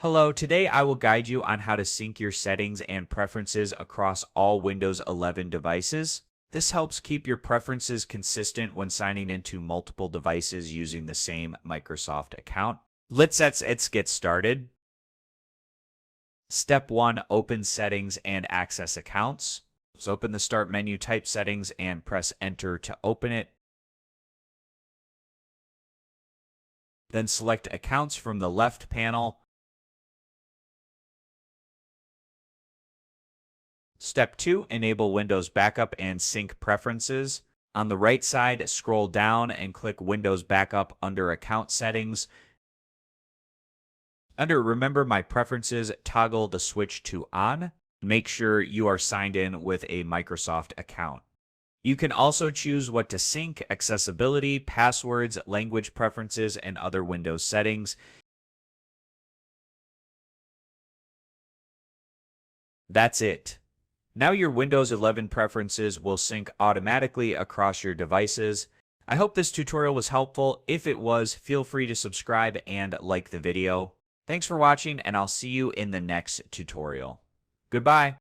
Hello, today I will guide you on how to sync your settings and preferences across all Windows 11 devices. This helps keep your preferences consistent when signing into multiple devices using the same Microsoft account. Let's get started. Step 1, open Settings and access accounts. So open the Start menu, type Settings, and press Enter to open it. Then select Accounts from the left panel. Step 2, enable Windows Backup and Sync Preferences. On the right side, scroll down and click Windows Backup under Account Settings. Under Remember My Preferences, toggle the switch to On. Make sure you are signed in with a Microsoft account. You can also choose what to sync, accessibility, passwords, language preferences, and other Windows settings. That's it. Now your Windows 11 preferences will sync automatically across your devices. I hope this tutorial was helpful. If it was, feel free to subscribe and like the video. Thanks for watching, and I'll see you in the next tutorial. Goodbye.